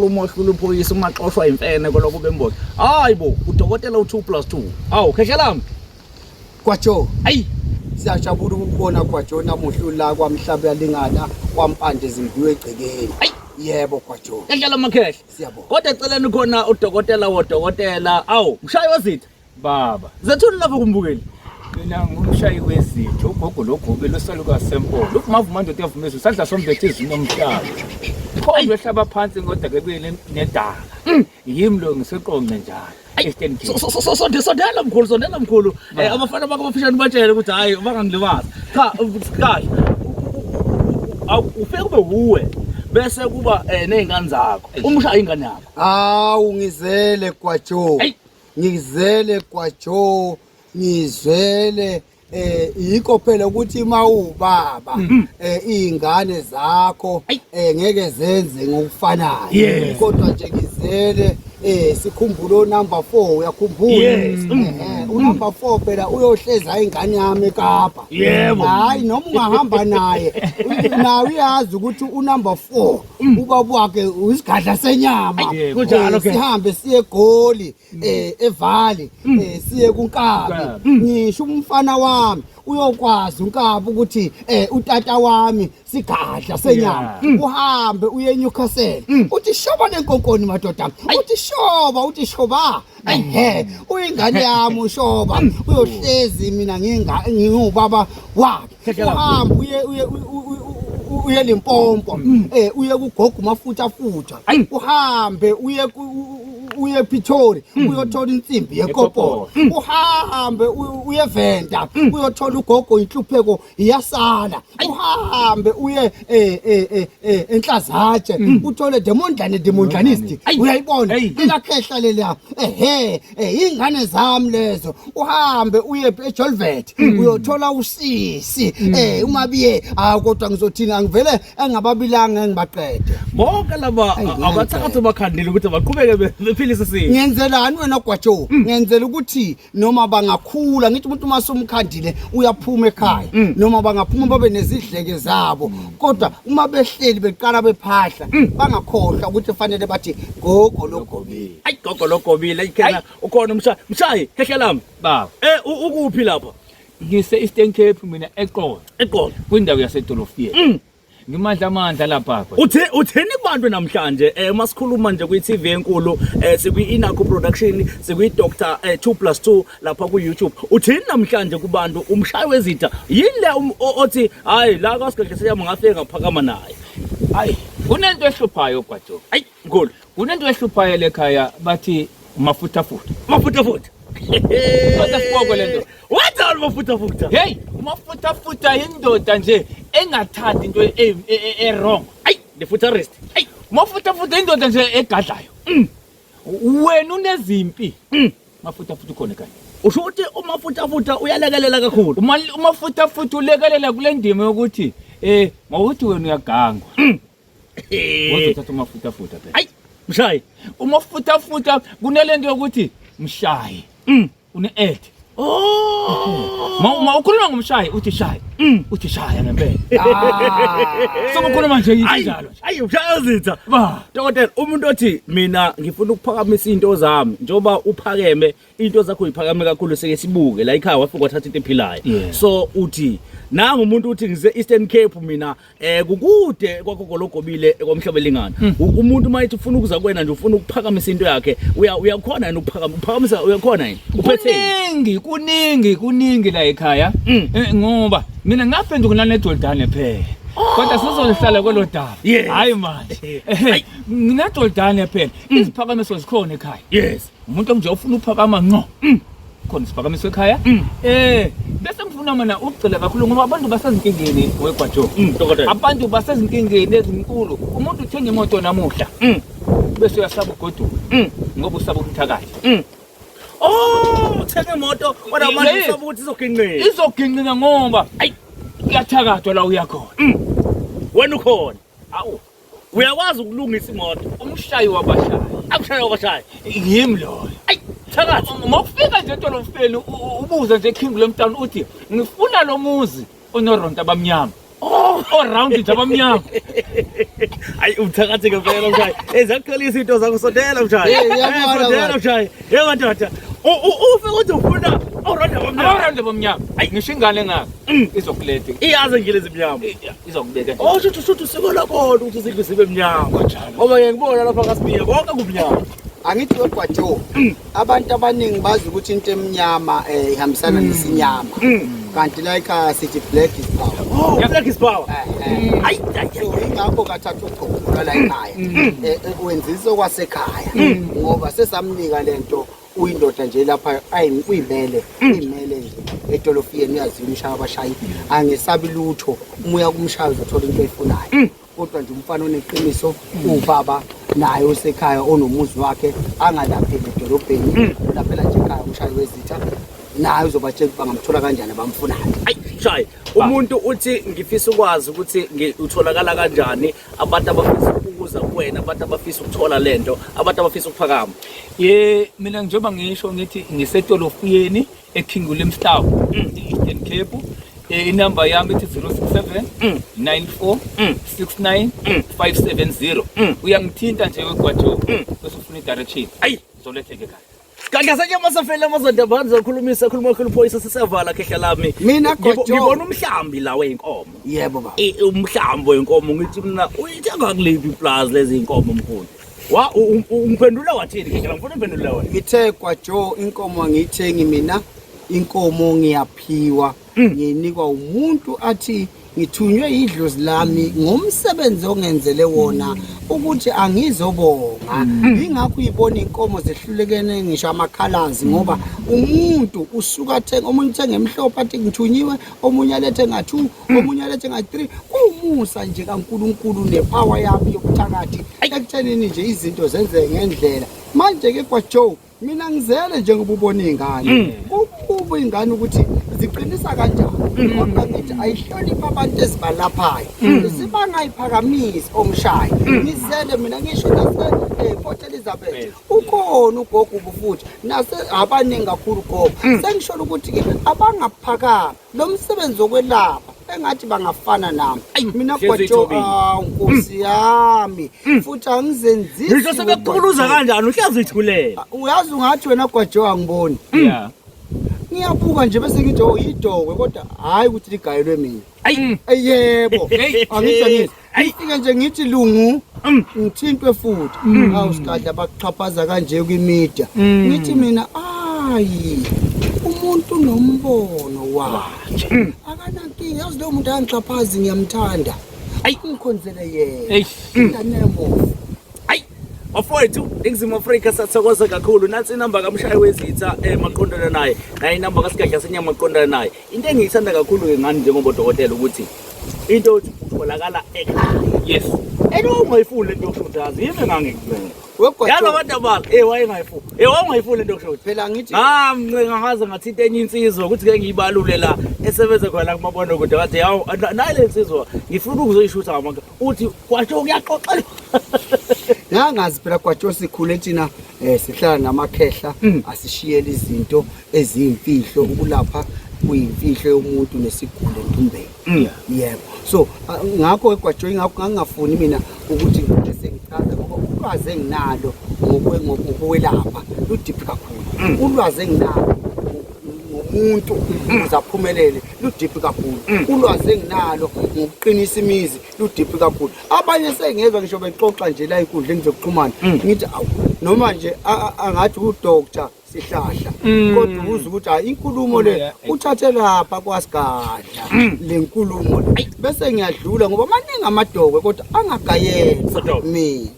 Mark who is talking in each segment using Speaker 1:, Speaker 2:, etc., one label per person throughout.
Speaker 1: umohlula uphoyisa umaxoshwa imfene koloko bemboza hayibo udokotela u2+2 awu khehlalami
Speaker 2: kwaJo
Speaker 1: ayi
Speaker 2: siyajabula ukubona kwaJo namuhla la kwamhlaba yalingana kwampande zimbiwe egcekeni yebo kwaJo
Speaker 1: khehla makhehle
Speaker 2: siyabonga
Speaker 1: kodwa eceleni khona udokotela wodokotela awu mshayi wezitha
Speaker 3: baba
Speaker 1: zethuni lapho kumbukeli
Speaker 3: mina ngumshayi wezitho ugogo logobe losaluka sempolo ukuvuma ndoda yavumeza usandla sombethe izinomhlaba khona wehlaba phansi ngoda ke kuyele nedaka yimi lo ngiseqonqe njalo
Speaker 1: sondela mkhulu abafana bakho bafishane batshele ukuthi hayi bangangilibaza cha kahle ufike kube uwe bese kuba nezingane zakho umshaya ingane yakho
Speaker 2: hawu ngizele kwaJo ngizele kwaJo ngizwele yikho phela ukuthi mawubaba izingane zakho ngeke zenze ngokufanayo kodwa nje ngizele sikhumbula number 4 uyakhumbula unumber 4 phela uyohleza ingane yami eKapa hayi noma ungahamba naye nawe uyazi ukuthi unumber 4 ubaba wakhe uyisigadla senyama
Speaker 1: kunjalo ke
Speaker 2: sihambe siye eGoli eValley siye kuNkabi ngisho umfana wami uyokwazi uNkabi ukuthi utata wami sigadla senyama uhambe uye eNewcastle uthi shoba lenkonkoni madoda uthi shoba uyingane yami ushoba uyohlezi mina ngingubaba wakhe uhambe uye Limpopo uye kugogo mafutha uhambe uye Pretoria uyothola insimbi yeKopolo uhambe uye Venda uyothola ugogo inhlupheko iyasala uhambe uye eNhlazatshe uthole demondlanist uyayibona ilakhehla lelia ingane zami lezo uhambe uye eJolvet uyothola usisi umabiye kodwa ngizothina ngivele engababilanga engibaqede
Speaker 1: bonke laba abathakathi bakhandile ukuthi baqhubeke bephilise sini
Speaker 2: ngiyenzelani wena kwaJo ngiyenzela ukuthi noma bangakhula ngithi umuntu masomkhandile uyaphuma ekhaya noma bangaphuma babe nezidleke zabo kodwa uma behleli beqala bephahla bangakhohlwa ukuthi fanele bathi gogo logobile
Speaker 1: ayi gogo logobile ikhena ukhona mshayi khehlalami
Speaker 3: baba
Speaker 1: ukuphi lapha
Speaker 3: ngise Eastern Cape mina eqolo kwindawo yasedolofiyeni ngimandla lapha
Speaker 1: utheni kubantu namhlanje masikhuluma nje kwi-TV enkulu sikwi-Inaco Production sikwi-Dr 2+2 lapha ku-YouTube utheni namhlanje kubantu umshayi wezitha yini le othi hayi la kasigedle seyama ngafike ngaphakama naye
Speaker 3: hayi kunento ehluphayo kwaJo
Speaker 1: hayi nkulu
Speaker 3: kunento ehluphayo lekhaya bathi mafutha kodwa siboko lento
Speaker 1: what are mafutha
Speaker 3: hey mafutha indoda nje engathandi into wrong
Speaker 1: hayi the futurist
Speaker 3: hayi mafutha indoda nje egadlayo wena unezimpi mafutha ukhona kanye
Speaker 1: usho ukuthi umafutha uyalekelela kakhulu
Speaker 3: umafutha ulekelela kule ndima yokuthi mawuthi wena uyagangwa wozothatha umafutha phela
Speaker 1: hayi mshayi
Speaker 3: umafutha kunelento yokuthi mshayi une-add ukhuluma ngomshayi uthi shaya ngempela sokukhuluma nje njalo
Speaker 1: hayi ushayazitha dokotela umuntu othi mina ngifuna ukuphakamisa into zami njoba uphakeme into zakho uyiphakame kakhulu seke sibuke la ekhaya wafika wathatha into ephilayo so uthi nanga umuntu uthi ngize Eastern Cape mina kukude kwagogo logobile kwamhlaba lingana umuntu mayithi ufuna ukuza kwena nje ufuna ukuphakamisa into yakhe uyakhona yini ukuphakamisa uyakhona yini
Speaker 3: uphethe kuningi la ekhaya ngoba mina ngaphenduka nanedolidane phela kodwa sizohlala kwelo daba hayi manje nginedolidane phela iziphakamiso zikhona ekhaya
Speaker 1: yes
Speaker 3: umuntu nje ufuna uphakama ngco khona isiphakamiso ekhaya bese ngifuna mina ukugcila kakhulu ngoba abantu basezinkingeni wegwaJo
Speaker 1: dokotela
Speaker 3: abantu basezinkingeni ezinkulu umuntu uthenga imoto namuhla bese uyasaba ugoduka ngoba usaba ukuthakala
Speaker 1: uthenga imoto kodwa manje usaba ukuthi
Speaker 3: izoginqika ngoba ayi kuyathakathwa la uyakhona
Speaker 1: wena ukhona
Speaker 3: awu
Speaker 1: uyakwazi ukulungisa imoto
Speaker 3: umshayi wabashayi yimi loyo
Speaker 1: ayi thakathi
Speaker 3: mawufika nje edolofeni ubuza nje eKingdom Town uthi ngifuna lo muzi onoronta abamnyama Around nje abamnyama.
Speaker 1: Hayi uthakatheke phela mshayi. Ezakholisa into zakho sondela mshayi. Sondela mshayi. Madoda. Ufe ukuthi ufuna
Speaker 3: Around abamnyama. Hayi ngisho ingane ngaka. Izokulethe.
Speaker 1: iyazi ngilezi mnyama.
Speaker 3: Izokubeka.
Speaker 1: Shuthu siko lakho ukuthi sikho sibe mnyama. Ngoba ngiyakubona lapha kaSibiya konke kumnyama.
Speaker 2: Angithi wegwajo abantu abaningi bazi ukuthi into emnyama ihambisana nesinyama kanti like sithi black is power.
Speaker 1: Black is power. Hayi
Speaker 2: So ingakho kathatha uqoqo la ekhaya wenzisa okwasekhaya ngoba sesamnika lento uyindoda nje lapha uyimele nje etolofiyeni uyazi umshaya abashayi angesabi lutho umuya kumshaya uzothola into eyifunayo kodwa nje umfana oneqiniso ubaba naye osekhaya onomuzi wakhe angalapheli edolobheni laphela nje ekhaya umshayi wezitha naye uzobatshela bangamthola kanjani abamfunayo.
Speaker 1: Hayi shayi umuntu uthi ngifisa ukwazi ukuthi utholakala kanjani abantu abafisa ukuza kuwena abantu abafisa ukuthola lento abantu abafisa ukuphakama.
Speaker 3: Mina njengoba ngisho ngithi ngisetolofiyeni eKing William Stow Eastern Cape. Inamba yami ithi 067 94 69 570. Uyangithinta nje wegwajo bese ufuna idirection.
Speaker 1: Hayi
Speaker 3: Uzoletheke kahle.
Speaker 1: kanti asake masafela amazonda abantu khuluma khuluphoyisa sisevala khehla lami.
Speaker 2: Mina Gwajo
Speaker 1: ngibona umhlambi la weinkomo.
Speaker 2: yebo baba
Speaker 1: Umhlambi wenkomo ngithi mina uyithenga kuliphi iplaza lezi inkomo mkhulu. Ungiphendula wathini khehla ngifuna imphendula wena.
Speaker 2: ngithe Gwajo inkomo angiyithengi mina inkomo ngiyaphiwa nginikwa umuntu athi ngithunywe idlozi lami ngomsebenzi ongenzele wona ukuthi angizobonga ingakho uyibona inkomo zehlulekene ngisho amakhalazi ngoba umuntu usuka athenga omunye uthenga emhlophe athi ngithunyiwe omunye alethe nga2 omunye alethe nga3 kumusa nje kaNkuluNkulu nepower yami yokuthakathi ekuthenini nje izinto zenzeke ngendlela manje ke Gwajo mina ngizele njengoba ubona izingane kuba ingane ukuthi ziqinisa kanjani kodwa ngithi ayihlonipha abantu ezibalaphayo sibangayiphakamisi omshayi ngizele mina ngisho nase Port Elizabeth ukhona ugogo ubufuthi nase abaningi kakhulu gogo sengisho ukuthi ke abangaphakama lo msebenzi wokwelapha engathi bangafana nami mina Gwajo Nkosi yami futhi angizenzisi
Speaker 1: Ngisho sebekuqhuluza kanjani uhlazi ithulela.
Speaker 2: uyazi ungathi wena Gwajo angiboni ngiyabuka nje bese ngithi yidokwe kodwa hayi ukuthi ligayelwe mina yebo angithi ngifike nje ngithi lungu ngithintwe futhi awusikadla bakuxhaphaza kanje kwimedia ngithi mina ayi umuntu nombono wakhe akanankinga yazi lo muntu angixhaphazi ngiyamthanda ngikhonzele yena nganemo
Speaker 1: Afowethu eNingizimu Afrika sathokoza kakhulu nansi inamba kamshayi wezitha maqondana naye naye inamba kaSigadla senyama maqondana naye into engiyithanda kakhulu ke ngani njengoba udokotela ukuthi into utholakala ekhaya.
Speaker 3: Yes.
Speaker 1: Ungayifuni lento yokushuthaza yimi ngangikubona
Speaker 2: wegwajo
Speaker 1: yalo abantu abala wayengayifuni wangayifuni lento yokushutha
Speaker 2: phela ngithi
Speaker 1: ngangaze ngathinta enye insizwa ukuthi ke ngiyibalule la esebenza khona kumabona kude wathi yawo nayi le insizwa ngifuna ukuzoyishutha ngamanga uthi Gwajo kuyaxoxelwa
Speaker 2: ngangazi phela Gwajo sikhule thina sihlala namakhehla asishiyele izinto eziyimfihlo ukulapha kuyimfihlo yomuntu nesiguli entumbeni yebo so ngakho eGwajo ingakho ngangafuni mina ukuthi sengichaza ngoba ulwazi enginalo ngokwelapha ludiphi kakhulu ulwazi enginalo ngomuntu uzaphumelele ludiphi kakhulu ulwazi enginalo ngokuqinisa imizi ludiphi kakhulu abanye sengezwe ngisho bexoxa nje la inkundleni zokuxhumana ngithi noma nje angathi uDr Sihlahla kodwa ubuza ukuthi hayi inkulumo le uthathe lapha kwaSigadla le nkulumo bese ngiyadlula ngoba maningi amadokwe kodwa angagayela mina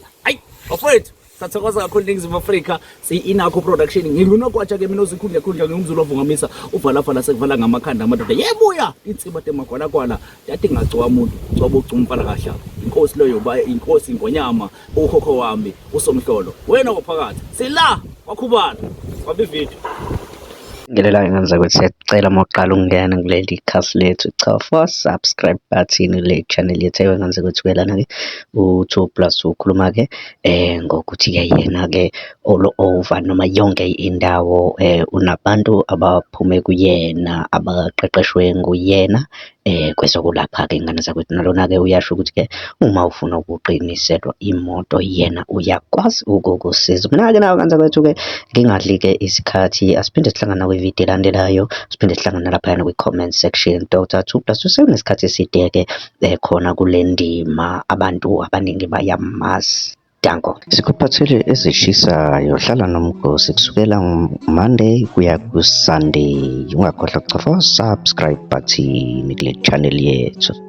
Speaker 1: afowethu sathokoza kakhulu eNingizimu Afrika inakho production ngilunokwatsha ke mina uzikhundla ngumzulu ovungamisa uvalafala sekuvala ngamakhanda amadoda yebuya intsiba temagwala yathi ngagcowa umuntu gcoba ucumfala kahla inkosi loyo ba inkosi ngonyama ukhokho wami usomhlolo wena ngophakathi sila wakhubana kwabe video
Speaker 4: ngelela ngenza ukuthi siyacela maqala ungena kuleli khasi lethu cha for subscribe button le channel yethu ngenza ukuthi welana ke u2+ ukhuluma ke ngokuthi ke yena ke all over noma yonke indawo unabantu abaphume kuyena abaqeqeshwe nguyena kwezokulapha-ke ingane zakwethu. Nalona-ke uyasho ukuthi-ke uma ufuna ukuqiniselwa imoto yena uyakwazi ukukusiza. Mina-ke nawe ngane zakwethu-ke ngingadli-ke isikhathi, asiphinde sihlangana kwividiyo elandelayo, siphinde sihlangana laphayana kwi-comment section. Dr. 2+2 sekunesikhathi eside-ke khona kule ndima, abantu abaningi bayamazi. Danko. Sikuphathele ezishisayo, hlala nomgosi kusukela Monday kuya ku-Sunday. Ungakhohlwa ukucofa subscribe button kule channel yethu.